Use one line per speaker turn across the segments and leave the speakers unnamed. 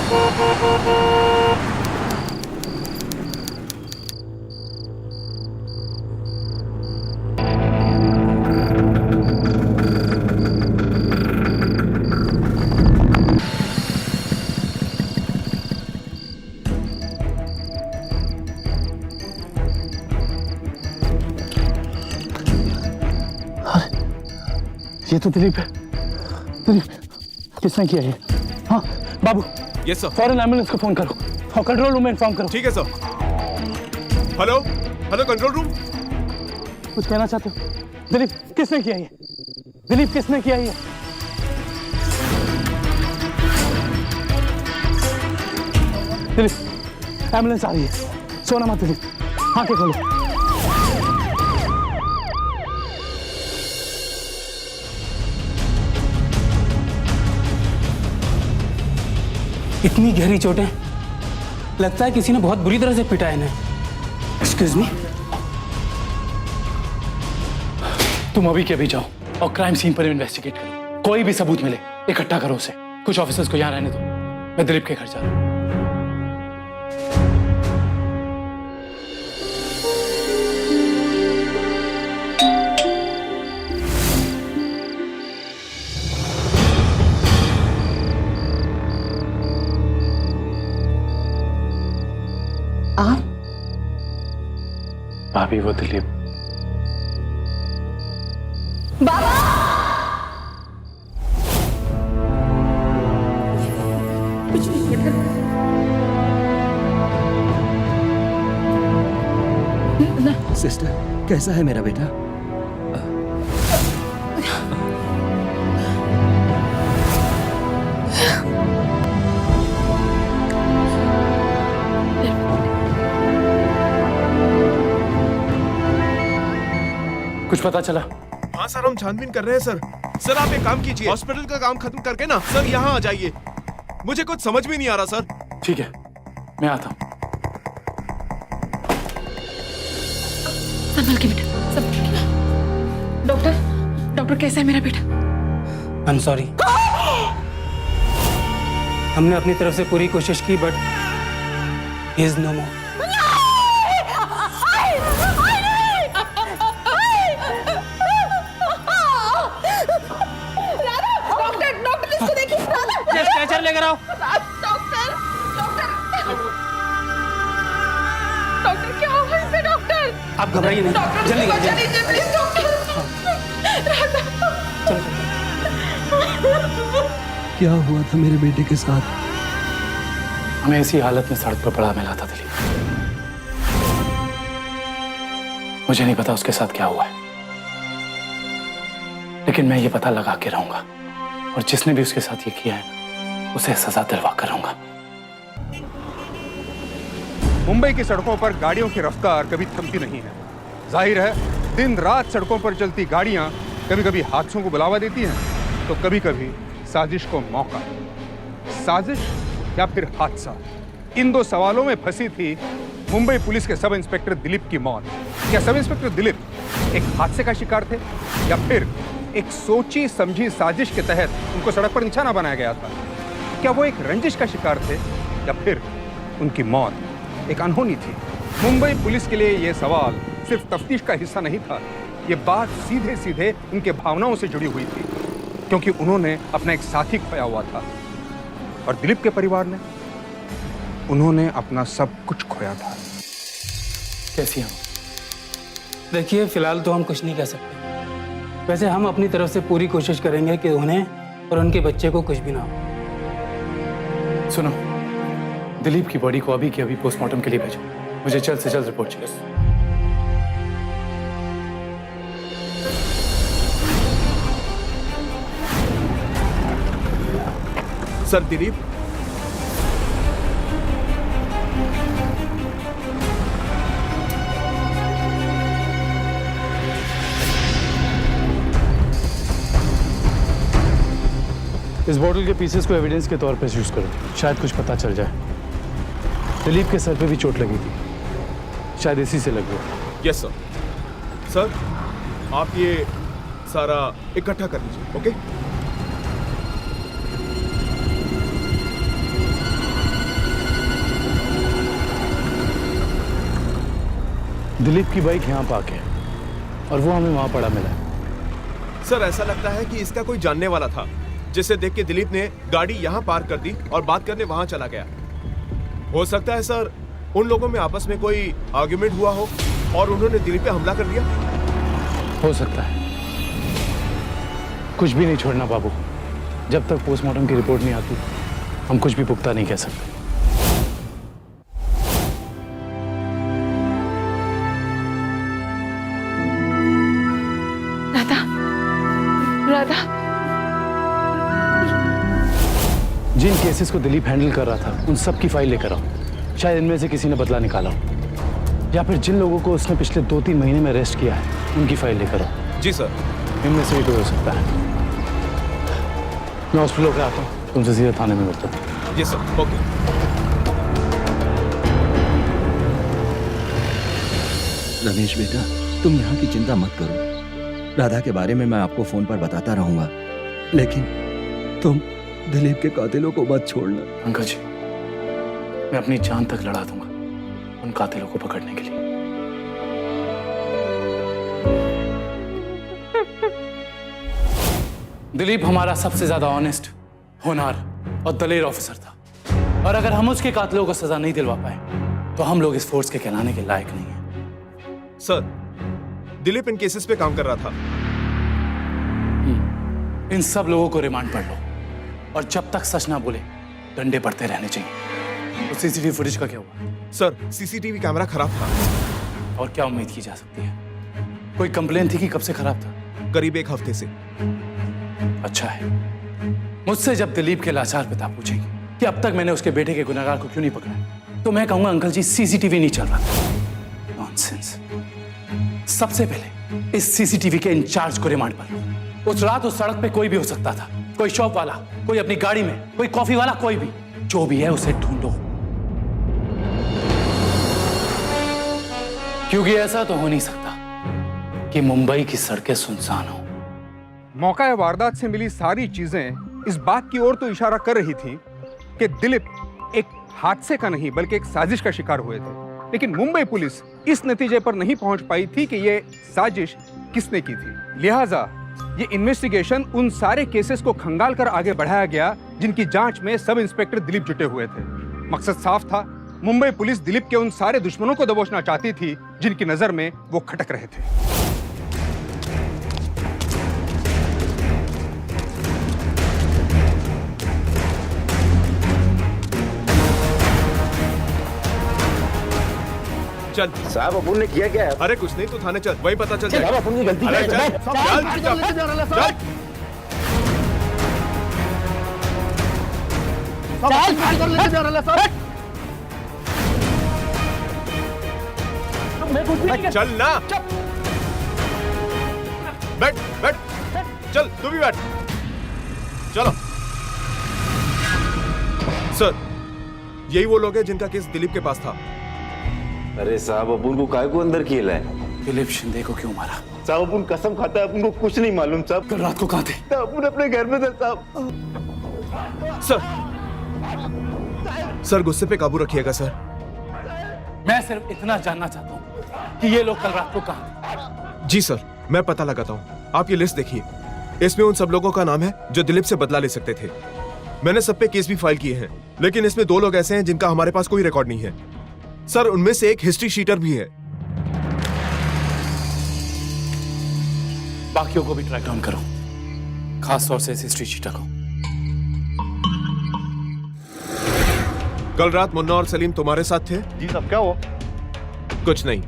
ये तो दिलीप है। दिलीप, किसने किया ये? हाँ बाबू।
Yes sir.
फौरन एम्बुलेंस को फोन करो और कंट्रोल रूम में इन्फॉर्म करो।
ठीक है sir. Hello hello control room.
कुछ कहना चाहते हो? दिलीप, किसने किया ये? दिलीप, किसने किया ये? दिलीप, एम्बुलेंस आ रही है। सोना मत दिलीप, आंखें खोलो।
इतनी गहरी चोटें, लगता है किसी ने बहुत बुरी तरह से पिटा है इन्हें। Excuse me.
तुम अभी के अभी जाओ और क्राइम सीन पर इन्वेस्टिगेट करो। कोई भी सबूत मिले इकट्ठा करो उसे। कुछ ऑफिसर्स को यहाँ रहने दो, मैं दिलीप के घर जा रहा हूँ। भाभी, वो दिलीप।
बाबा!
सिस्टर, कैसा है मेरा बेटा?
कुछ पता चला?
हाँ सर, हम छानबीन कर रहे हैं सर। सर आप एक काम कीजिए, हॉस्पिटल का काम खत्म करके ना सर यहाँ आ जाइए। मुझे कुछ समझ में नहीं आ रहा सर।
ठीक है, मैं आता हूँ।
संभल के बेटा, संभल के। डॉक्टर कैसा है मेरा बेटा?
I am sorry. हमने अपनी तरफ से पूरी कोशिश की, but he is no more. Stretcher लेकर आओ।
डॉक्टर क्या हुआ इसे? डॉक्टर
आप घबराइए नहीं, जल्दी
लीजिए प्लीज डॉक्टर।
क्या हुआ था मेरे बेटे के साथ?
हमें इसी हालत में सड़क पर पड़ा मिला था दिलीप। मुझे नहीं पता उसके साथ क्या हुआ है, लेकिन मैं ये पता लगा के रहूंगा और जिसने भी उसके साथ ये किया है उसे सजा दिलवा कर रहूंगा।
मुंबई की सड़कों पर गाड़ियों की रफ्तार कभी थमती नहीं है। जाहिर है दिन रात सड़कों पर चलती गाड़ियां कभी कभी हादसों को बुलावा देती हैं, तो कभी कभी साजिश को मौका। साजिश या फिर हादसा, इन दो सवालों में फंसी थी मुंबई पुलिस के सब इंस्पेक्टर दिलीप की मौत। क्या सब इंस्पेक्टर दिलीप एक हादसे का शिकार थे या फिर एक सोची समझी साजिश के तहत उनको सड़क पर निशाना बनाया गया था? क्या वो एक रंजिश का शिकार थे या फिर उनकी मौत एक अनहोनी थी? मुंबई पुलिस के लिए यह सवाल सिर्फ तफ्तीश का हिस्सा नहीं था, ये बात सीधे सीधे उनके भावनाओं से जुड़ी हुई थी, क्योंकि उन्होंने अपना एक साथी खोया हुआ था और दिलीप के परिवार ने, उन्होंने अपना सब कुछ खोया था।
कैसी हम?
देखिए, फिलहाल तो हम कुछ नहीं कह सकते। वैसे हम अपनी तरफ से पूरी कोशिश करेंगे कि उन्हें और उनके बच्चे को कुछ भी ना हो।
सुनो, दिलीप की बॉडी को अभी के अभी पोस्टमार्टम के लिए भेजो। मुझे जल्द से जल्द रिपोर्ट चाहिए।
सर दिलीप,
इस बोतल के पीसेस को एविडेंस के तौर पर यूज करो, शायद कुछ पता चल जाए। दिलीप के सर पे भी चोट लगी थी, शायद इसी से लगी हो।
Yes sir. सर आप ये सारा इकट्ठा कर लीजिए, ओके?
दिलीप की बाइक यहाँ पार्क है और वो हमें वहां पड़ा मिला है।
सर ऐसा लगता है कि इसका कोई जानने वाला था, जिसे देख के दिलीप ने गाड़ी यहाँ पार्क कर दी और बात करने वहां चला गया। हो सकता है सर उन लोगों में आपस में कोई आर्ग्यूमेंट हुआ हो और उन्होंने दिलीप पे हमला कर दिया।
हो सकता है। कुछ भी नहीं छोड़ना बाबू, जब तक पोस्टमार्टम की रिपोर्ट नहीं आती हम कुछ भी पुख्ता नहीं कह सकते।
राधा, राधा,
जिन केसेस को दिलीप हैंडल कर रहा था उन सब की फाइल लेकर आओ। शायद इनमें से किसी ने बदला निकाला हो, या फिर जिन लोगों को उसने पिछले 2-3 महीने में अरेस्ट किया है उनकी फाइल लेकर आओ।
जी सर।
इनमें से भी कोई हो सकता है। मैं हॉस्पिटल होकर आता हूँ, तुमसे सीधे थाने में मिलता हूँ।
जी सर, ओके।
रमेश बेटा, तुम यहाँ की चिंता मत करो। राधा के बारे में मैं आपको फोन पर बताता रहूंगा, लेकिन तुम दिलीप के कातिलों को मत छोड़ना।
अंकल जी, मैं अपनी जान तक लड़ा दूंगा उन कातिलों को पकड़ने के लिए। दिलीप हमारा सबसे ज्यादा ऑनेस्ट, होनहार और दलेर ऑफिसर था, और अगर हम उसके कातिलों को सजा नहीं दिलवा पाए तो हम लोग इस फोर्स के कहलाने के लायक नहीं हैं।
सर, दिलीप इन केसेस पे काम कर रहा था।
इन सब लोगों को रिमांड पर लो और जब तक सच ना बोले डंडे पड़ते रहने चाहिए। तो सीसीटीवी फुटेज का क्या हुआ?
सर, सीसीटीवी कैमरा खराब था।
और क्या उम्मीद की जा सकती है? कोई कंप्लेन थी कि कब से खराब था?
करीब 1 हफ्ते से।
अच्छा है। मुझसे जब दिलीप के लाचार पिता पूछेंगे कि अब तक मैंने उसके बेटे के गुनहगार को क्यों नहीं पकड़ा, तो मैं कहूंगा अंकल जी सीसीटीवी नहीं चल रहा था। नॉनसेंस। सबसे पहले इस सीसीटीवी के इंचार्ज को रिमांड पर लो। उस रात उस सड़क पे कोई भी हो सकता था, कोई शॉप वाला, कोई अपनी गाड़ी में, कोई कॉफी वाला, कोई भी, जो भी है उसे ढूंढो, क्योंकि ऐसा तो हो नहीं सकता कि मुंबई की सड़कें सुनसान हो।
मौका वारदात से मिली सारी चीजें इस बात की ओर तो इशारा कर रही थी कि दिलीप एक हादसे का नहीं बल्कि एक साजिश का शिकार हुए थे, लेकिन मुंबई पुलिस इस नतीजे पर नहीं पहुंच पाई थी कि यह साजिश किसने की थी। लिहाजा ये इन्वेस्टिगेशन उन सारे केसेस को खंगाल कर आगे बढ़ाया गया जिनकी जांच में सब इंस्पेक्टर दिलीप जुटे हुए थे। मकसद साफ था, मुंबई पुलिस दिलीप के उन सारे दुश्मनों को दबोचना चाहती थी जिनकी नजर में वो खटक रहे थे।
चल
साहब, अपुन ने किया क्या है?
अरे कुछ नहीं, तू थाने चल, वही पता चल
साहब,
जाएगा।
अपुन की गलती
अरे
क्या है?
चल, चल। चल ना, बैठ बैठ, चल तू भी बैठ, चलो। सर, यही वो लोग हैं जिनका केस दिलीप के पास था।
अरे साहब, अपुन को काय को अंदर किया है?
दिलीप शिंदे को क्यों मारा?
साहब, अपुन कसम खाता है, अपुन को कुछ नहीं मालूम साहब।
कल रात को कहाँ थे?
अपुन अपने घर में था साहब।
सर गुस्से पे काबू रखिएगा सर।
मैं सिर्फ इतना जानना चाहता हूँ कि ये लोग कल रात को कहाँ थे।
जी सर, मैं पता लगाता हूँ। आप ये लिस्ट देखिए, इसमें उन सब लोगों का नाम है जो दिलीप से बदला ले सकते थे। मैंने सब पे केस भी फाइल किए हैं, लेकिन इसमें 2 लोग ऐसे हैं जिनका हमारे पास कोई रिकॉर्ड नहीं है। सर, उनमें से एक हिस्ट्री शीटर भी है।
बाकियों को भी ट्रैक डाउन करो, खास तौर से इस हिस्ट्री शीटर को।
कल रात मुन्ना और सलीम तुम्हारे साथ थे?
जी साहब, क्या हुआ?
कुछ नहीं।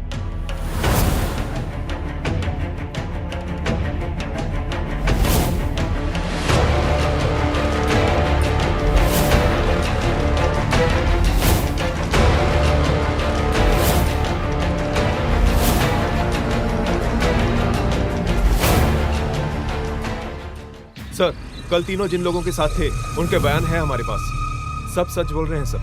सर, कल तीनों जिन लोगों के साथ थे उनके बयान है हमारे पास। सब सच बोल रहे हैं सर।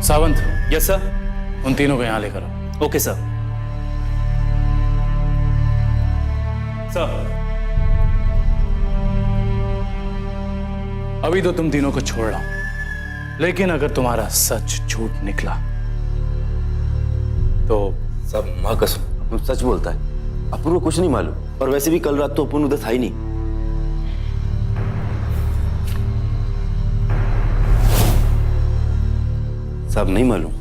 सावंत।
Yes sir.
उन तीनों को यहाँ लेकर आओ।
Okay sir. सर,
अभी तो तुम तीनों को छोड़ रहा हूं, लेकिन अगर तुम्हारा सच झूठ निकला तो
सब माँ कसम अपन सच बोलता है। अपन को कुछ नहीं मालूम, और वैसे भी कल रात तो अपन उधर था ही नहीं। सब नहीं मालूम।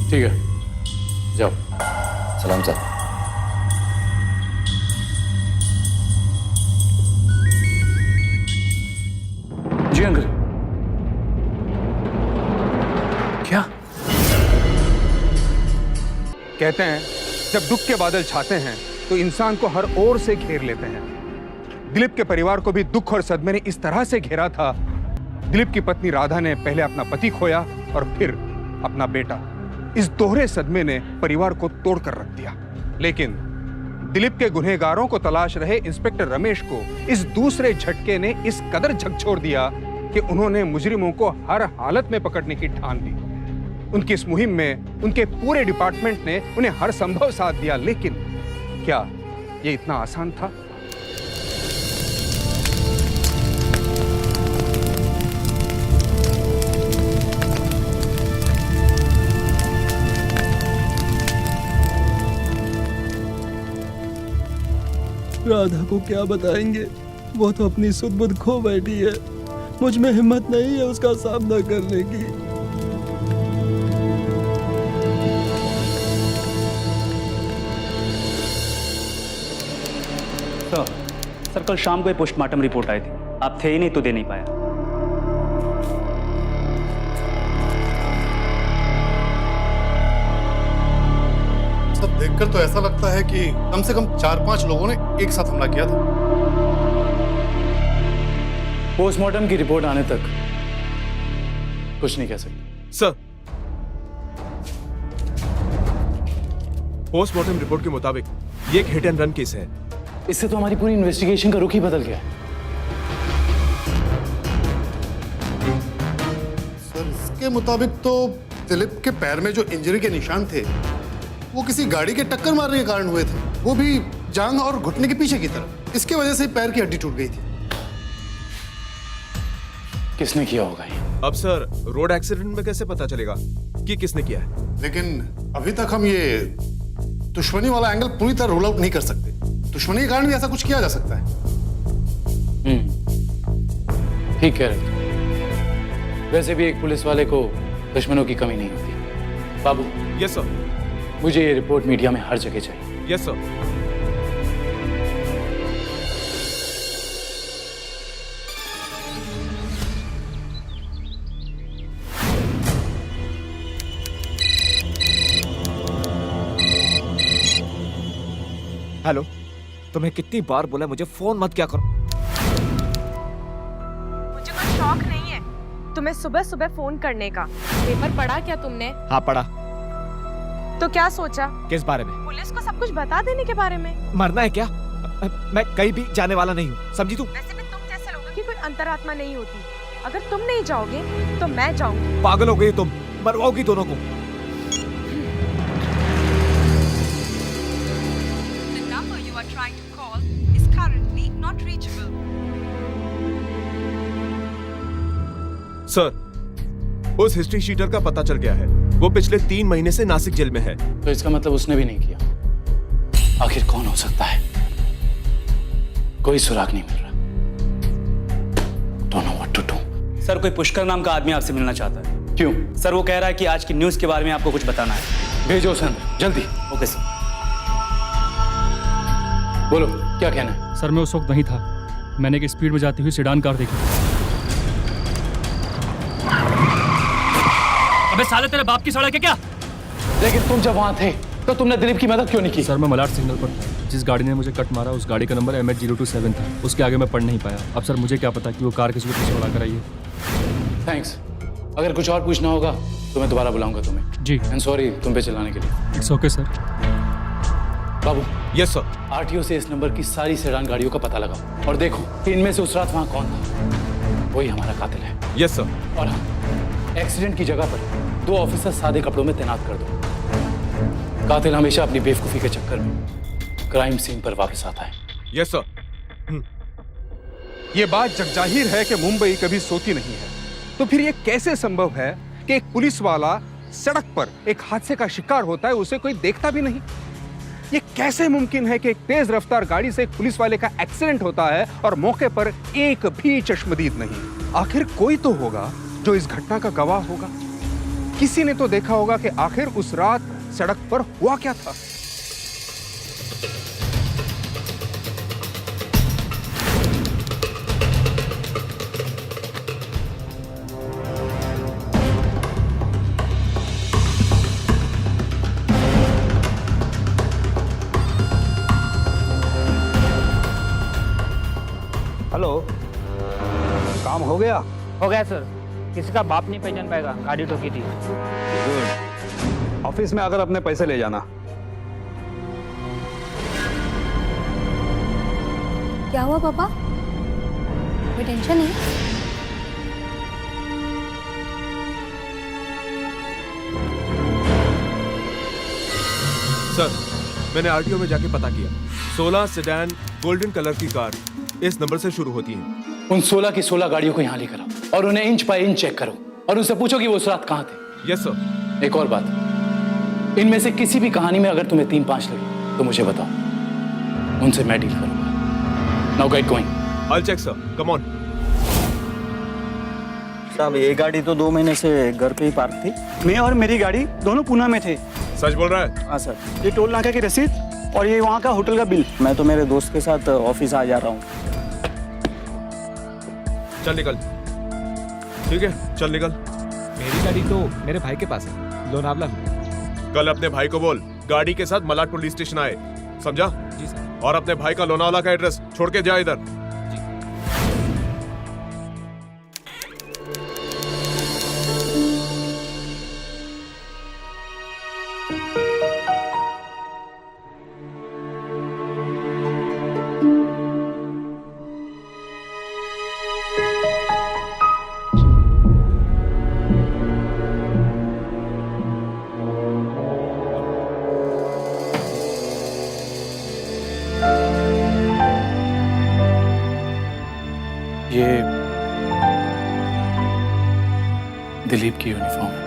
ठीक है, जाओ।
सलाम सर।
जी अंकल। क्या?
कहते हैं जब दुख के बादल छाते हैं तो इंसान को हर ओर से घेर लेते हैं। दिलीप के परिवार को भी दुख और सदमे ने इस तरह से घेरा था। दिलीप की पत्नी राधा ने पहले अपना पति खोया और फिर अपना बेटा। इस दोहरे सदमे ने परिवार को तोड़कर रख दिया। लेकिन दिलीप के गुनहगारों को तलाश रहे इंस्पेक्टर रमेश को इस दूसरे झटके ने इस कदर झकझोर दिया कि उन्होंने मुजरिमों को हर हालत में पकड़ने की ठान ली। उनकी इस मुहिम में उनके पूरे डिपार्टमेंट ने उन्हें हर संभव साथ दिया। लेकिन क्या यह इतना आसान था?
राधा को क्या बताएंगे? वो तो अपनी सुध बुध खो बैठी है। मुझ में हिम्मत नहीं है उसका सामना करने की।
सर कल शाम को पोस्टमार्टम रिपोर्ट आई थी, आप थे ही नहीं तो दे नहीं पाया।
सब देखकर तो ऐसा लगता है कि कम से कम 4-5 लोगों ने एक साथ हमला किया था।
पोस्टमार्टम की रिपोर्ट आने तक कुछ नहीं कह सकते।
सर, पोस्टमार्टम रिपोर्ट के मुताबिक ये एक हिट एंड रन केस है।
इससे तो हमारी पूरी इन्वेस्टिगेशन का रुख ही बदल गया है।
सर, इसके मुताबिक तो दिलीप के पैर में जो इंजरी के निशान थे वो किसी गाड़ी के टक्कर मारने के कारण हुए थे, वो भी जांघ और घुटने के पीछे की तरफ। इसके वजह से पैर की हड्डी टूट गई थी।
किसने किया होगा ये?
अब सर, रोड एक्सीडेंट में कैसे पता चलेगा कि किसने किया है?
लेकिन अभी तक हम ये दुश्मनी वाला एंगल पूरी तरह रूल आउट नहीं कर सकते। दुश्मनी के कारण भी ऐसा कुछ किया जा सकता है।
ठीक कह रहे हो। वैसे भी एक पुलिस वाले को दुश्मनों की कमी नहीं होती। बाबू।
Yes sir.
मुझे ये रिपोर्ट मीडिया में हर जगह चाहिए।
Yes sir.
हेलो, तुम्हें कितनी बार बोला मुझे फोन मत किया करो।
मुझे कोई शौक नहीं है तुम्हें सुबह सुबह फोन करने का। पेपर पढ़ा क्या तुमने?
हाँ पढ़ा।
तो क्या सोचा?
किस बारे में?
पुलिस को सब कुछ बता देने के बारे में।
मरना है क्या? मैं कहीं भी जाने वाला नहीं हूँ, समझी तू?
वैसे भी तुम जैसे लोगों की कोई अंतरात्मा नहीं होती। अगर तुम नहीं जाओगे तो मैं जाऊंगी।
पागल हो गई तुम, मरवाओगी दोनों को।
सर, उस हिस्ट्री शीटर का पता चल गया है। वो पिछले 3 महीने से नासिक जेल में है।
तो इसका मतलब उसने भी नहीं किया। आखिर कौन हो सकता है? कोई सुराग नहीं मिल रहा। Don't know what to do.
Sir कोई पुष्कर नाम का आदमी आपसे मिलना चाहता है।
क्यों?
सर वो कह रहा है कि आज की न्यूज़ के बारे में आपको कुछ बताना है।
भेजो उसे अंदर, जल्दी।
Okay sir.
बोलो, क्या कहना है?
सर मैं उस वक्त नहीं था। मैंने एक स्पीड में जाती हुई सेडान कार देखी। अबे साले तेरे बाप की सड़क है क्या?
लेकिन तुम जब वहां थे तो तुमने दिलीप की मदद क्यों नहीं की?
सर मैं मलाड सिग्नल पर जिस गाड़ी ने मुझे कट मारा उस गाड़ी का नंबर MH027 था। उसके आगे मैं पढ़ नहीं पाया। अब सर मुझे क्या पता कि वो कार किसी को पीछे उड़ा कर आई है।
थैंक्स। अगर कुछ और पूछना होगा तो मैं दोबारा बुलाऊंगा तुम्हें।
जी।
एंड सॉरी तुम पे चिल्लाने के लिए।
It's okay sir.
Babu. Yes sir.
RTO से इस नंबर की सारी सेडान गाड़ियों का पता लगाओ और देखो कि इनमें से उस रात वहां कौन था। वही हमारा कातिल है।
Yes sir.
और हाँ, एक्सीडेंट की जगह पर 2 ऑफिसर सादे कपड़ों में तैनात कर दो। कातिल हमेशा अपनी बेवकूफी के चक्कर में क्राइम सीन पर वापस आता है।
Yes sir.
ये बात जगजाहिर है कि मुंबई कभी सोती नहीं है। तो फिर ये कैसे संभव है कि एक पुलिस वाला सड़क पर एक हादसे का शिकार होता है, उसे कोई देखता भी नहीं? ये कैसे मुमकिन है कि एक तेज रफ्तार गाड़ी से एक पुलिस वाले का एक्सीडेंट होता है और मौके पर एक भी चश्मदीद नहीं? आखिर कोई तो होगा जो इस घटना का गवाह होगा। किसी ने तो देखा होगा कि आखिर उस रात सड़क पर हुआ क्या था।
हेलो, काम हो गया?
हो गया सर। किसी का बाप नहीं पहचान पाएगा, गाड़ी ठोकी थी।
ऑफिस में आकर अपने पैसे ले जाना।
क्या हुआ पापा? कोई टेंशन नहीं?
सर, मैंने आरटीओ में जाके पता किया। 16 सेडान गोल्डन कलर की कार इस नंबर से शुरू होती है।
उन 16 की 16 गाड़ियों को यहाँ लेकर आओ और उन्हें इंच बाय इंच चेक करो और उनसे पूछो कि वो उस रात कहाँ थे।
Yes sir.
एक और बात, इनमें से किसी भी कहानी में अगर तुम्हें 3-5 लगे तो मुझे बताओ, उनसे मैं डील करूंगा। Now get going.
I'll check sir. Come on.
साहब, ये गाड़ी तो 2 महीने से घर पे ही पार्क थी। मैं और मेरी गाड़ी दोनों पूना में थे।
सच बोल रहा है?
हाँ सर। ये टोल नाका की रसीद और ये वहाँ का होटल का बिल। मैं तो मेरे दोस्त के साथ ऑफिस आ जा रहा हूँ।
चल निकल। ठीक है, चल निकल।
मेरी गाड़ी तो मेरे भाई के पास है, लोनावला में।
कल अपने भाई को बोल गाड़ी के साथ मलाड पुलिस स्टेशन आए, समझा?
जी सर।
और अपने भाई का लोनावला का एड्रेस छोड़ के जा इधर।
ये दिलीप की यूनिफॉर्म है।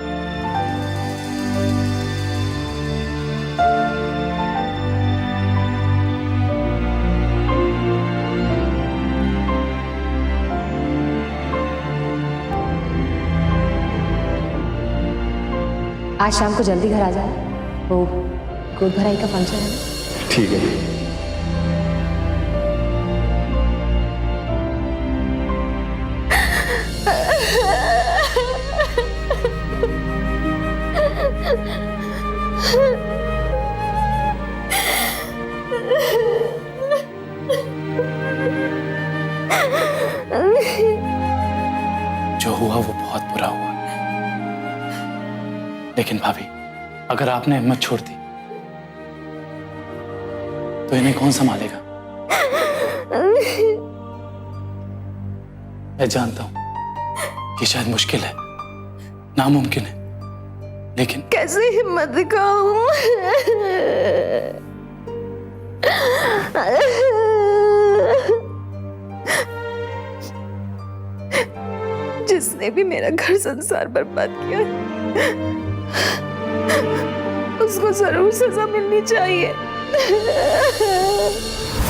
आज शाम को जल्दी घर आ जाए, वो गोद भराई का फंक्शन है ना।
ठीक है।
जो हुआ वो बहुत बुरा हुआ, लेकिन भाभी, अगर आपने हिम्मत छोड़ दी तो इन्हें कौन संभालेगा? मैं जानता हूं कि शायद मुश्किल है, नामुमकिन है, लेकिन
कैसे हिम्मत दिखाऊं? जिसने भी मेरा घर संसार बर्बाद किया, उसको जरूर सजा मिलनी चाहिए।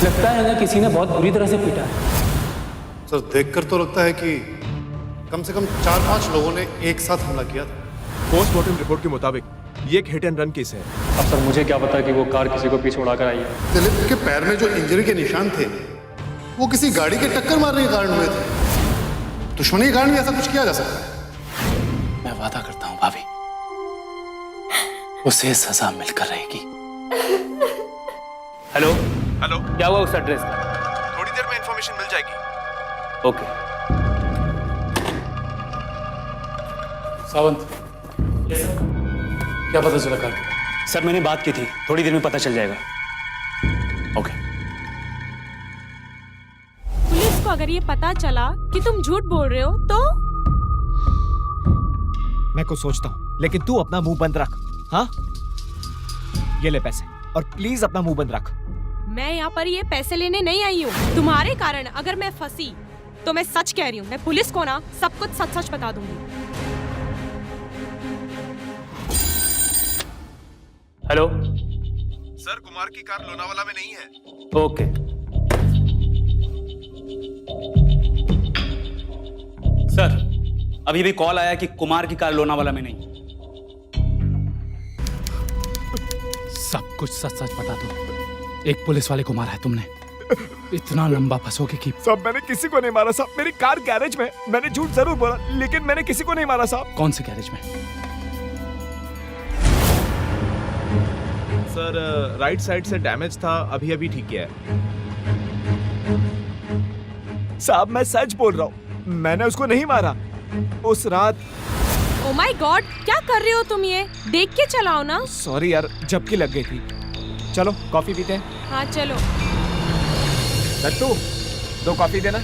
लगता है ना किसी ने बहुत बुरी तरह से पीटा है।
सर, देखकर तो लगता है कि कम से कम 4-5 लोगों ने एक साथ हमला किया था।
पोस्टमार्टम रिपोर्ट के मुताबिक ये एक हिट एंड रन केस है।
अब सर मुझे क्या पता कि वो कार किसी को पीछे उड़ाकर आई है।
दिलीप के पैर में जो इंजरी के निशान थे वो किसी गाड़ी के टक्कर मारने के कारण हुए थे। दुश्मनी के कारण भी ऐसा कुछ किया जा सकता है।
मैं वादा करता हूं भाभी, उसे सजा मिलकर रहेगी।
हेलो,
हेलो,
क्या हुआ उस एड्रेस का?
थोड़ी देर में इंफॉर्मेशन मिल जाएगी।
ओके।
सावंत, क्या पता चला कार का?
सर, मैंने बात की थी, थोड़ी देर में पता चल जाएगा।
ओके।
पुलिस को अगर ये पता चला कि तुम झूठ बोल रहे हो तो?
मैं कुछ सोचता हूँ, लेकिन तू अपना मुंह बंद रख। हाँ, ये ले पैसे और प्लीज अपना मुंह बंद रख।
मैं यहाँ पर ये पैसे लेने नहीं आई हूँ। तुम्हारे कारण अगर मैं फंसी तो मैं सच कह रही हूँ, मैं पुलिस को ना सब कुछ सच सच बता दूंगी।
हेलो
सर, कुमार की कार लोनावाला में नहीं है।
ओके।
सर, अभी भी कॉल आया कि कुमार की कार लोनावाला में नहीं।
सब कुछ सच सच बता दो। एक पुलिस वाले को मारा है तुमने। इतना लंबा फंसोगे कि
साहब मैंने किसी को नहीं मारा साहब, मेरी कार गैरेज में। मैंने झूठ जरूर बोला, लेकिन मैंने किसी को नहीं मारा साहब।
कौन से गैरेज में?
सर, राइट साइड से डैमेज था, अभी अभी ठीक किया है।
साहब मैं सच बोल रहा हूँ, मैंने उसको नहीं मारा। उस रात
ओ माय गॉड, क्या कर रहे हो तुम? ये देख के चलाओ ना।
सॉरी यार, झपकी लग गई थी। चलो कॉफी पीते हैं।
हाँ चलो।
लट्टू, 2 कॉफी देना।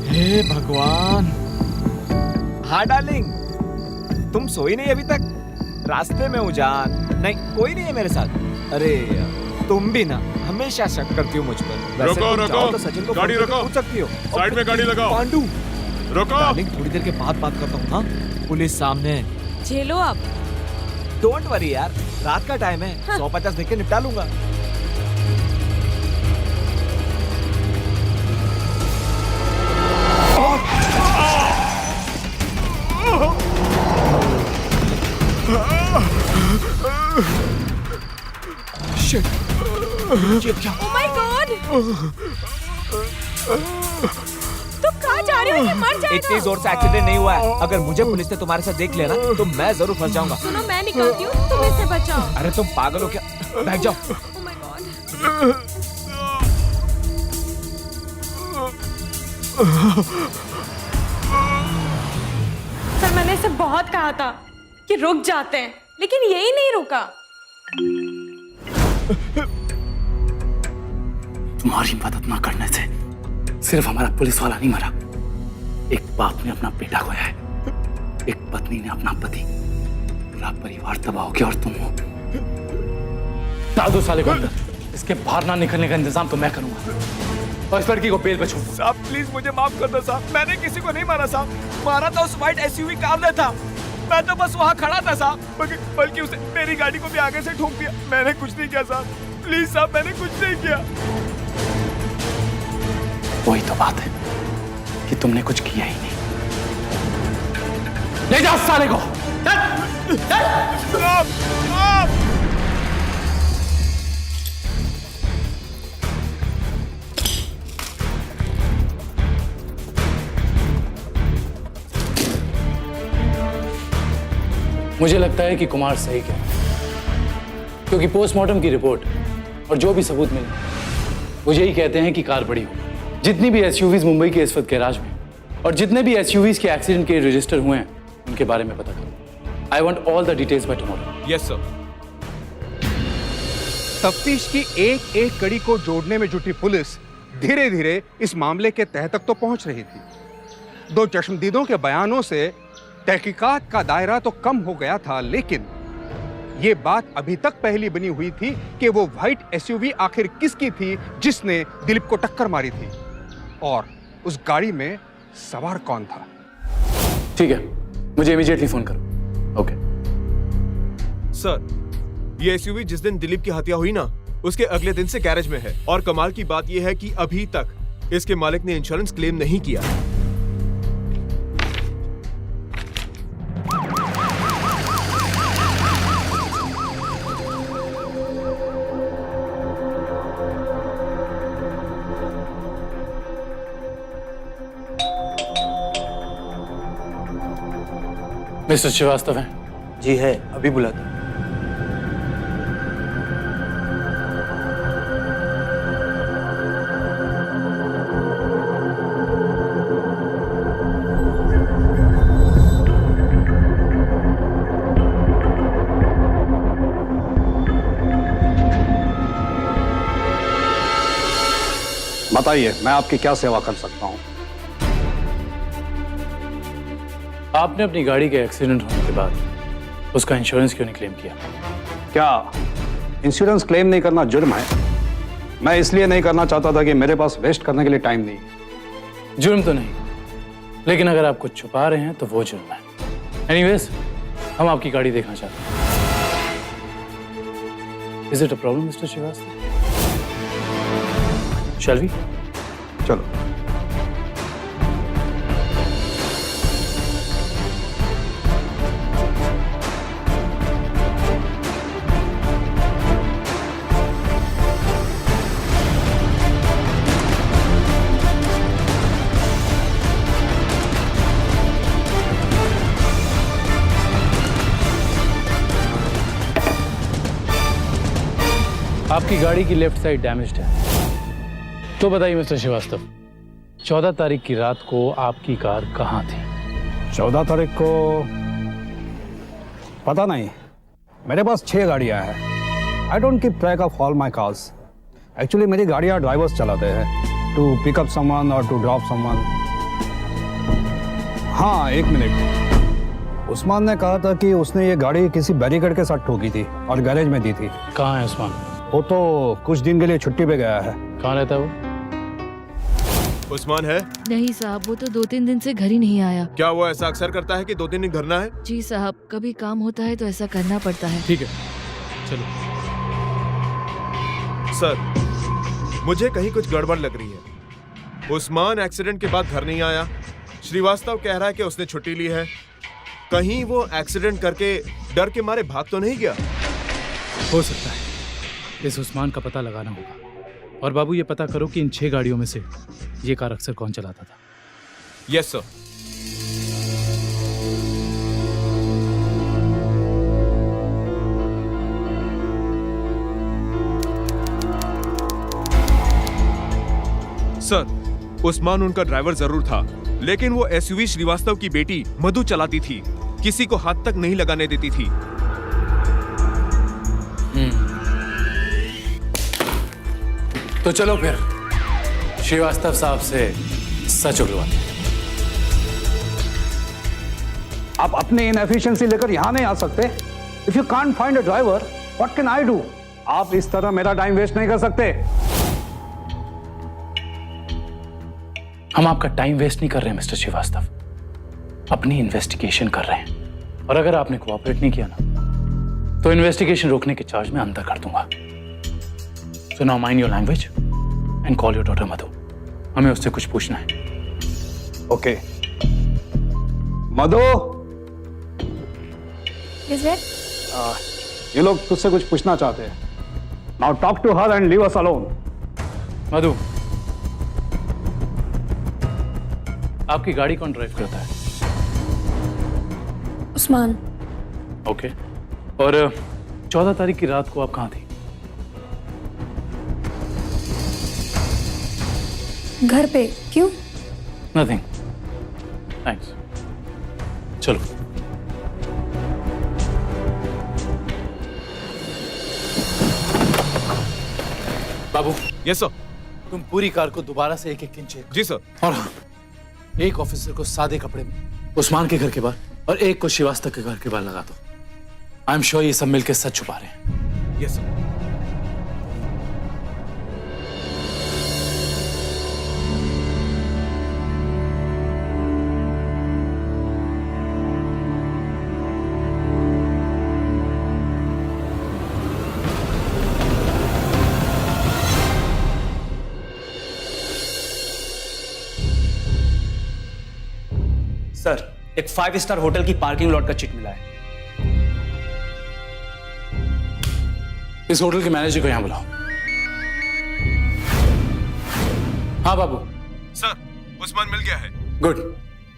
हे भगवान। हाँ डार्लिंग, तुम सोई नहीं अभी तक? रास्ते में हूँ जान। नहीं, कोई नहीं है मेरे साथ। अरे तुम भी ना हमेशा शक करती हो मुझ पर।
रुको, रुको।
तो सचिन को
गाड़ी
फोन करके
रुको।
पूछ सकती हो।
साइड में गाड़ी लगाओ।
पांडू,
रुको।
डार्लिंग थोड़ी देर के बाद बात करता हूँ। हाँ, पुलिस सामने है।
झेलो अब।
डोंट वरी यार, रात का टाइम है। 150 देके निपटा लूंगा। Shit. ये क्या?
ओ माय गॉड, तुम कहाँ जा रहे हो? ये मर जाएगा।
इतनी जोर से एक्सीडेंट नहीं हुआ है। अगर मुझे पुलिस ने तुम्हारे साथ देख लिया ना, तो मैं जरूर फंस जाऊंगा।
सुनो, मैं निकालती हूँ, तुम इससे बचाओ।
अरे तुम पागल हो क्या? बैठ जाओ।
Oh my God. सर, मैंने इसे बहुत कहा था कि रुक जाते हैं, लेकिन यही नहीं रुका।
तुम्हारी मदद ना करने से सिर्फ हमारा पुलिस वाला नहीं मरा। एक बाप ने अपना बेटा खोया है, एक पत्नी ने अपना पति। पूरा परिवार तबाह हो गया और तुम हो। डाल दो साले को अंदर। इसके बाहर ना निकलने का इंतजाम तो मैं करूंगा और इस लड़की को बेल पे छोड़ दो।
साहब प्लीज मुझे माफ कर दो साहब, मैंने किसी को नहीं मारा साहब। मारा तो उस व्हाइट एसयूवी कार ने था। मैं तो बस वहाँ खड़ा था साहब, बल्कि उसने मेरी गाड़ी को भी आगे से ठोक दिया। मैंने कुछ नहीं किया साहब, प्लीज साहब, मैंने कुछ नहीं किया।
वही तो बात है कि तुमने कुछ किया ही नहीं। ले जाओ साले को। मुझे लगता है कि कुमार सही कह रहा है, क्योंकि पोस्टमार्टम की रिपोर्ट और जो भी सबूत मिले वो यही कहते हैं कि कार बड़ी हो। जितनी भी एसयूवीज मुंबई के इस वक्त गैराज में और जितने भी एसयूवीज के एक्सीडेंट के रजिस्टर हुए हैं उनके बारे में पता करो। I want all the details by tomorrow.
Yes sir.
तफ्तीश की एक एक कड़ी को जोड़ने में जुटी पुलिस धीरे धीरे इस मामले के तह तक तो पहुंच रही थी। 2 चश्मदीदों के बयानों से तहकीकात का दायरा तो कम हो गया था, लेकिन ये बात अभी तक पहली बनी हुई थी कि वो व्हाइट एसयूवी आखिर किसकी थी जिसने दिलीप को टक्कर मारी थी, और उस गाड़ी में सवार कौन था।
ठीक है, मुझे इमीडिएटली फोन करो। ओके
सर, ये एसयूवी जिस दिन दिलीप की हत्या हुई ना, उसके अगले दिन से गैरेज में है। और कमाल की बात यह है कि अभी तक इसके मालिक ने इंश्योरेंस क्लेम नहीं किया।
मिस्टर श्रीवास्तव है?
जी है, अभी बुलाता हूं। बताइए, मैं आपकी क्या सेवा कर सकता हूं?
आपने अपनी गाड़ी के एक्सीडेंट होने के बाद उसका इंश्योरेंस क्यों नहीं क्लेम किया?
क्या इंश्योरेंस क्लेम नहीं करना जुर्म है? मैं इसलिए नहीं करना चाहता था कि मेरे पास वेस्ट करने के लिए टाइम नहीं है।
जुर्म तो नहीं, लेकिन अगर आप कुछ छुपा रहे हैं तो वो जुर्म है। एनीवेज, हम आपकी गाड़ी देखना चाहते हैं। Is it a problem mister Shrivastava? Shall we?
चलो।
आपकी गाड़ी की लेफ्ट साइड डैमेज्ड है। तो बताइए मिस्टर श्रीवास्तव, 14 तारीख की रात को आपकी कार कहाँ थी?
14 तारीख को पता नहीं, मेरे पास 6 गाड़ियां हैं। I don't keep track of all my cars. Actually मेरी गाड़ियां ड्राइवर्स चलाते हैं, टू पिक अप समवन और टू ड्रॉप समवन। हाँ, 1 मिनट। उस्मान ने कहा था कि उसने ये गाड़ी किसी बैरिकेड के साथ ठोकी थी और गैरेज में दी थी।
कहाँ है उस्मान?
वो तो कुछ दिन के लिए छुट्टी पे गया है।
कहाँ रहता है वो?
उस्मान है?
नहीं साहब, वो तो 2-3 दिन से घर ही नहीं आया।
क्या वो ऐसा अक्सर करता है कि 2-3 दिन घर ना है?
जी साहब, कभी काम होता है तो ऐसा करना पड़ता है।
ठीक है, चलो।
सर, मुझे कहीं कुछ गड़बड़ लग रही है। उस्मान एक्सीडेंट के बाद घर नहीं आया। श्रीवास्तव कह रहा है कि उसने छुट्टी ली है। कहीं वो एक्सीडेंट करके डर के मारे भाग तो नहीं गया?
हो सकता है। इस उस्मान का पता लगाना होगा। और बाबू, ये पता करो कि इन 6 गाड़ियों में से ये कार अक्सर कौन चलाता था।
Yes sir. सर, उस्मान उनका ड्राइवर जरूर था, लेकिन वो एसयूवी श्रीवास्तव की बेटी मधु चलाती थी। किसी को हाथ तक नहीं लगाने देती थी।
तो चलो फिर श्रीवास्तव साहब से सच उगलवाते हैं।
आप अपनी इनएफिशिएंसी लेकर यहाँ नहीं आ सकते। If you can't find a driver, what can I do? आप इस तरह मेरा टाइम वेस्ट नहीं कर सकते।
हम आपका टाइम वेस्ट नहीं कर रहे हैं मिस्टर श्रीवास्तव, अपनी इन्वेस्टिगेशन कर रहे हैं। और अगर आपने कोऑपरेट नहीं किया ना, तो इन्वेस्टिगेशन रोकने के चार्ज में अंदर कर दूंगा। So now mind your language and call your daughter Madhu. हमें उससे कुछ पूछना है।
ओके। मधु,
Yes, sir?
ये लोग तुझसे कुछ पूछना चाहते हैं। Now talk to her and leave us alone.
मधु, आपकी गाड़ी कौन ड्राइव करता है?
उस्मान।
ओके। और 14 तारीख की रात को आप कहाँ थी?
घर पे। क्यों?
Nothing, thanks. चलो। बाबू।
Yes sir.
तुम पूरी कार को दोबारा से एक-एक इंच चेक।
जी सर।
और हाँ, एक ऑफिसर को सादे कपड़े में उस्मान के घर के बाहर और एक को श्रीवास्तव के घर के बाहर लगा दो। आई एम श्योर ये सब मिलकर सच छुपा रहे हैं।
Yes sir.
सर, एक 5 स्टार होटल की पार्किंग लॉट का चिट मिला है।
इस होटल के मैनेजर को यहां बुलाओ। हाँ बाबू।
सर, उस्मान मिल गया है।
गुड,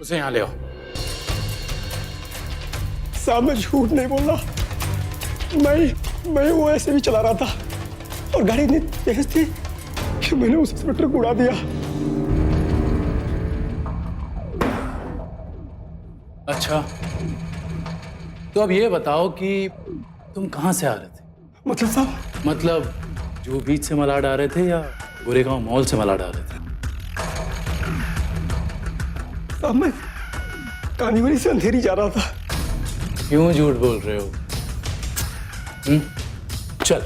उसे यहां ले आओ।
साहब, मैं झूठ नहीं बोल रहा। मैं वो ऐसे भी चला रहा था और गाड़ी इतनी तेज थी कि मैंने उस इंस्पेक्टर को उड़ा दिया।
अच्छा, तो अब ये बताओ कि तुम कहां से आ रहे थे?
मतलब साहब?
मतलब जो बीच से मलाड आ रहे थे या गोरेगांव मॉल से मलाड आ रहे थे?
साहब, मैं कांदीवली से अंधेरी जा रहा था।
क्यों झूठ बोल रहे हो? चल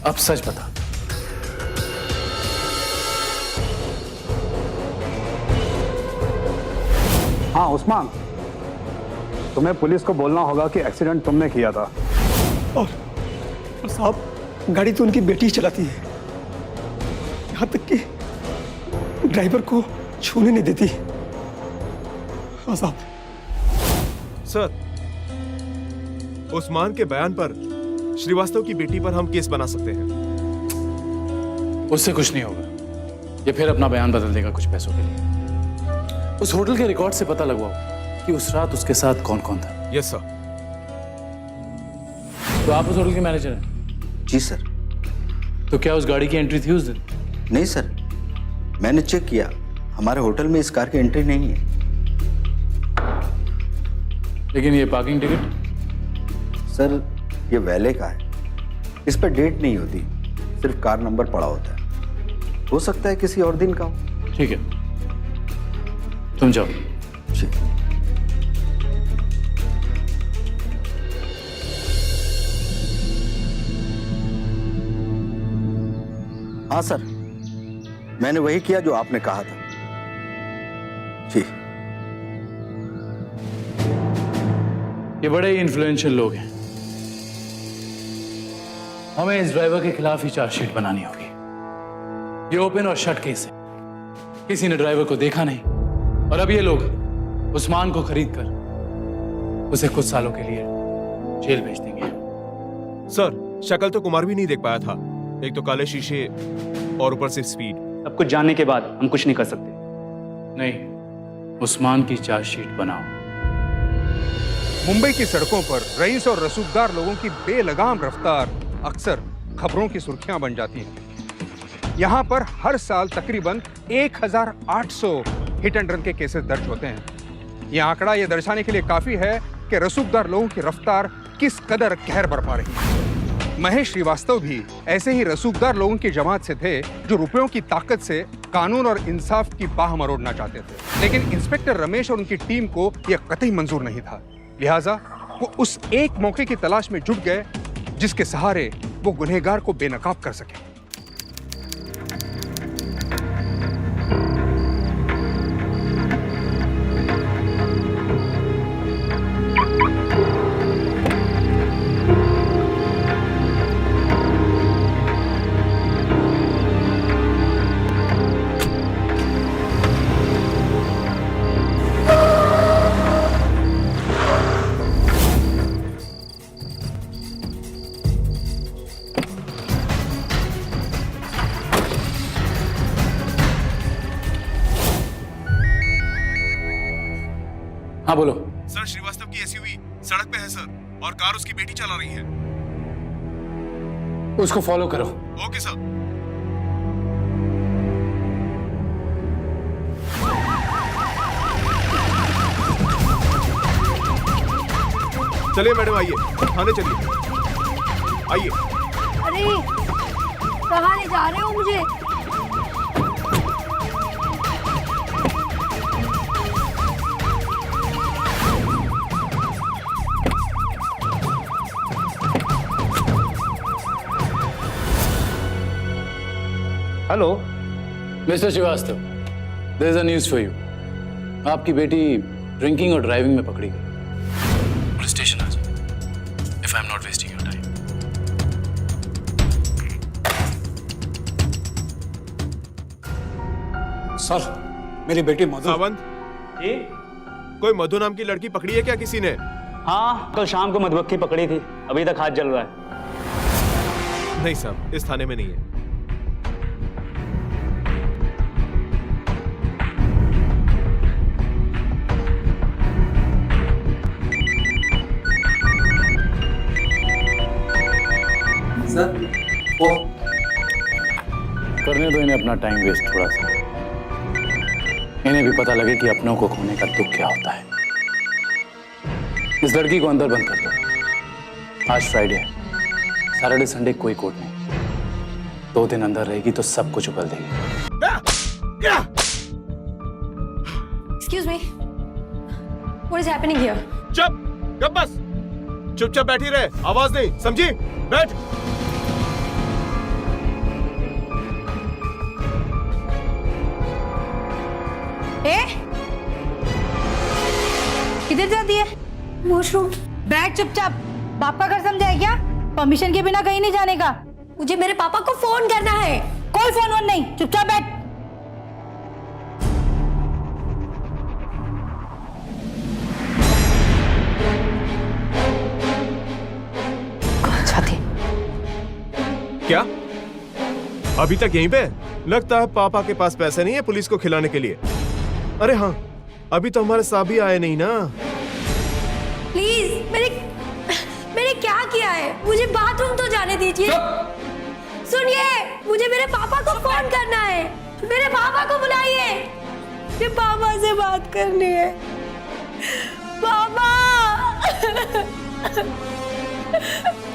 अब सच बता।
हाँ उस्मान, तुम्हें पुलिस को बोलना होगा कि एक्सीडेंट तुमने किया था।
और साहब, गाड़ी तो उनकी बेटी ही चलाती है, यहाँ तक कि ड्राइवर को छूने नहीं देती। हाँ साहब।
सर, उस्मान के बयान पर श्रीवास्तव की बेटी पर हम केस बना सकते हैं।
उससे कुछ नहीं होगा, ये फिर अपना बयान बदल देगा कुछ पैसों के लिए। उस होटल के रिकॉर्ड से पता लगवाओ कि उस रात उसके साथ कौन कौन था।
Yes sir.
तो आप उस होटल के मैनेजर हैं?
जी सर।
तो क्या उस गाड़ी की एंट्री थी उस दिन?
नहीं सर, मैंने चेक किया, हमारे होटल में इस कार की एंट्री नहीं है।
लेकिन ये पार्किंग टिकट?
सर ये वैले का है, इस पर डेट नहीं होती, सिर्फ कार नंबर पड़ा होता है। हो सकता है किसी और दिन का हो।
ठीक है, तुम जाओ।
जी। हाँ सर, मैंने वही किया जो आपने कहा था। जी।
ये बड़े इन्फ्लुएंशियल लोग हैं, हमें इस ड्राइवर के खिलाफ ही चार्जशीट बनानी होगी। ये ओपन और शट केस है, किसी ने ड्राइवर को देखा नहीं, और अब ये लोग उस्मान को खरीद कर उसे कुछ सालों के लिए जेल भेज देंगे।
सर, शक्ल तो कुमार भी नहीं देख पाया था, एक तो काले शीशे और ऊपर से स्पीड।
अब कुछ जानने के बाद हम कुछ नहीं कर सकते।
नहीं, उस्मान की चार्जशीट बनाओ।
मुंबई की सड़कों पर रईस और रसूखदार लोगों की बेलगाम रफ्तार अक्सर खबरों की सुर्खियां बन जाती हैं। यहाँ पर हर साल तकरीबन 1800 हिट एंड रन के केसेस दर्ज होते हैं। यह आंकड़ा यह दर्शाने के लिए काफी है कि रसूखदार लोगों की रफ्तार किस कदर कहर बरपा रही है। महेश श्रीवास्तव भी ऐसे ही रसूखदार लोगों की जमात से थे जो रुपयों की ताकत से कानून और इंसाफ की बाह मरोड़ना चाहते थे। लेकिन इंस्पेक्टर रमेश और उनकी टीम को यह कतई मंजूर नहीं था, लिहाजा वो उस एक मौके की तलाश में जुट गए जिसके सहारे वो गुनहगार को बेनकाब कर सके।
हाँ बोलो।
सर, श्रीवास्तव की एसयूवी सड़क पे है सर, और कार उसकी बेटी चला रही है।
उसको फॉलो करो।
Okay sir. चलिए मैडम, आइए थाने चलिए, आइए।
अरे कहाँ ले जा रहे हो मुझे?
Hello mister Shrivastava, there is a news for you. आपकी बेटी ड्रिंकिंग और ड्राइविंग में पकड़ी गई। पुलिस स्टेशन आ जाओ, if I am not wasting your time.
Sir, मेरी बेटी मधु।
सावंत, कोई मधु नाम की लड़की पकड़ी है क्या किसी ने?
हाँ, कल शाम को मधुमक्खी पकड़ी थी, अभी तक हाथ जल रहा है।
नहीं साहब, इस थाने में नहीं है।
सर,
करने दो इन्हें अपना टाइम वेस्ट थोड़ा सा, इन्हें भी पता लगे कि अपनों को खोने का दुख क्या होता है। इस लड़की को अंदर बंद कर दो। आज फ्राइडे है, सैटरडे संडे कोई कोर्ट नहीं। 2 दिन अंदर रहेगी तो सब कुछ उगल देगी।
Excuse me. What is happening here?
चुप, गप बस। चुपचाप बैठी रहे, आवाज नहीं, समझी? बैठ।
किधर जाती है? वॉशरूम। बैठ चुपचाप। बाप का घर समझा है क्या? परमिशन के बिना कहीं नहीं जाने का। मुझे मेरे पापा को फोन करना है। कोई फोन वोन नहीं, चुपचाप बैठ। कहाँ जाती?
क्या? अभी तक यहीं पे? लगता है पापा के पास पैसे नहीं है पुलिस को खिलाने के लिए। अरे हाँ, अभी तो हमारे साहब भी आए नहीं ना।
प्लीज, मैंने क्या किया है? मुझे बाथरूम तो जाने दीजिए। सुनिए, मुझे मेरे पापा को फोन करना है। मेरे पापा को बुलाइए। मुझे पापा से बात करनी है। पापा,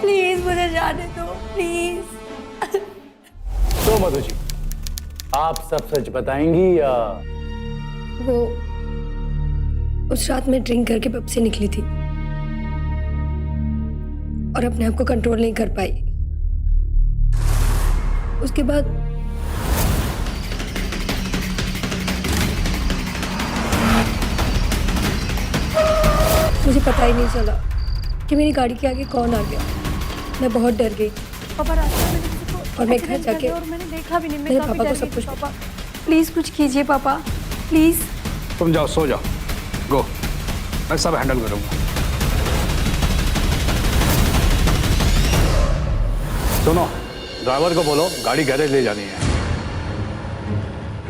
प्लीज मुझे जाने दो, प्लीज।
तो मधु जी, आप सब सच बताएंगी या?
वो उस रात में ड्रिंक करके पब से निकली थी और अपने आप को कंट्रोल नहीं कर पाई। उसके बाद मुझे पता ही नहीं चला कि मेरी गाड़ी के आगे कौन आ गया। मैं बहुत डर गई। पापा रास्ते में किसी को और मैं घर जाके और मैंने देखा भी नहीं। मेरे पापा को सब कुछ पापा प्लीज कुछ कीजिए पापा, प्लीज।
तुम जाओ, सो जाओ, गो, मैं सब हैंडल करूंगा। सुनो, ड्राइवर को बोलो गाड़ी गैरेज ले जानी है।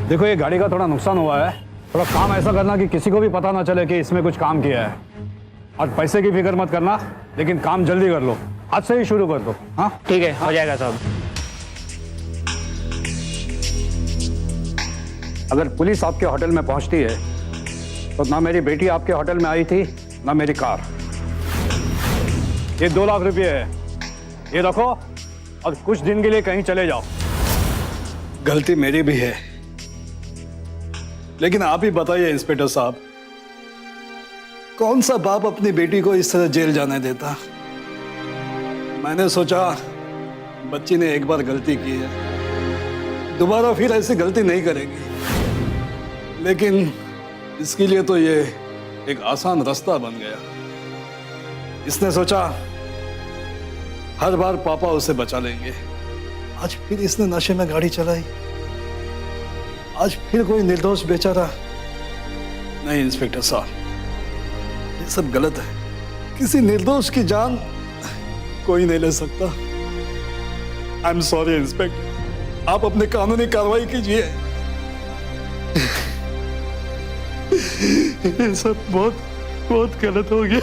देखो, ये गाड़ी का थोड़ा नुकसान हुआ है, थोड़ा काम ऐसा करना कि किसी को भी पता ना चले कि इसमें कुछ काम किया है। और पैसे की फिक्र मत करना, लेकिन काम जल्दी कर लो, आज से ही शुरू कर दो। हाँ
ठीक है, हो जाएगा साहब।
अगर पुलिस आपके होटल में पहुंचती है तो ना मेरी बेटी आपके होटल में आई थी, ना मेरी कार। ये 2 लाख रुपए है, ये रखो और कुछ दिन के लिए कहीं चले जाओ। गलती मेरी भी है, लेकिन आप ही बताइए इंस्पेक्टर साहब, कौन सा बाप अपनी बेटी को इस तरह जेल जाने देता? मैंने सोचा बच्ची ने एक बार गलती की है, दोबारा फिर ऐसी गलती नहीं करेगी। लेकिन इसके लिए तो ये एक आसान रास्ता बन गया। इसने सोचा हर बार पापा उसे बचा लेंगे। आज फिर इसने नशे में गाड़ी चलाई, आज फिर कोई निर्दोष बेचारा। नहीं इंस्पेक्टर साहब, ये सब गलत है। किसी निर्दोष की जान कोई नहीं ले सकता। आई एम सॉरी इंस्पेक्टर, आप अपनी कानूनी कार्रवाई कीजिए। ये सब बहुत गलत हो गया।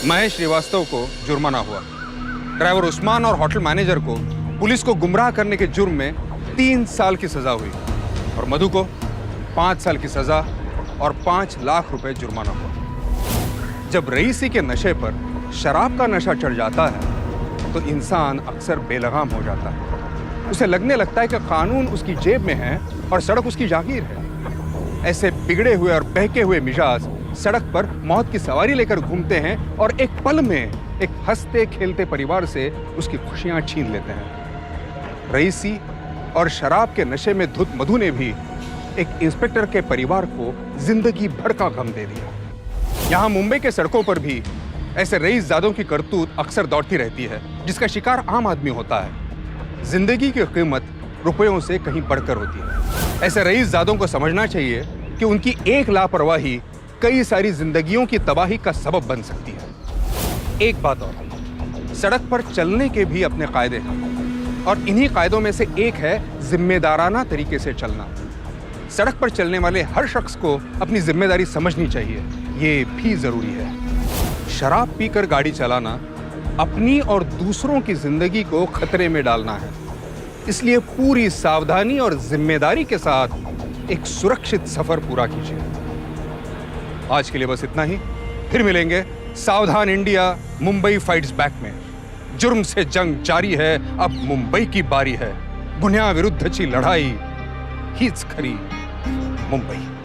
महेश श्रीवास्तव को जुर्माना हुआ। ड्राइवर उस्मान और होटल मैनेजर को पुलिस को गुमराह करने के जुर्म में 3 साल की सजा हुई और मधु को 5 साल की सजा और 5 लाख रुपए जुर्माना हुआ। जब रईसी के नशे पर शराब का नशा चढ़ जाता है तो इंसान अक्सर बेलगाम हो जाता है। उसे लगने लगता है कि कानून उसकी जेब में है और सड़क उसकी जागीर है। ऐसे बिगड़े हुए और बहके हुए मिजाज सड़क पर मौत की सवारी लेकर घूमते हैं और एक पल में एक हंसते खेलते परिवार से उसकी खुशियां छीन लेते हैं। रईसी और शराब के नशे में धुत मधु ने भी एक इंस्पेक्टर के परिवार को जिंदगी भर का गम दे दिया। यहाँ मुंबई के सड़कों पर भी ऐसे रईसजादों की करतूत अक्सर दौड़ती रहती है, जिसका शिकार आम आदमी होता है। जिंदगी की कीमत रुपयों से कहीं बढ़कर होती है। ऐसे रईसजादों को समझना चाहिए कि उनकी एक लापरवाही कई सारी जिंदगियों की तबाही का सबब बन सकती है। एक बात और, सड़क पर चलने के भी अपने कायदे हैं और इन्हीं कायदों में से एक है जिम्मेदाराना तरीके से चलना। सड़क पर चलने वाले हर शख्स को अपनी जिम्मेदारी समझनी चाहिए, ये भी जरूरी है। शराब पीकर गाड़ी चलाना अपनी और दूसरों की जिंदगी को खतरे में डालना है। इसलिए पूरी सावधानी और जिम्मेदारी के साथ एक सुरक्षित सफर पूरा कीजिए। आज के लिए बस इतना ही, फिर मिलेंगे सावधान इंडिया मुंबई फाइट्स बैक में। जुर्म से जंग जारी है, अब मुंबई की बारी है। गुन्ह्या विरुद्धची लढाई हीच खरी मुंबई।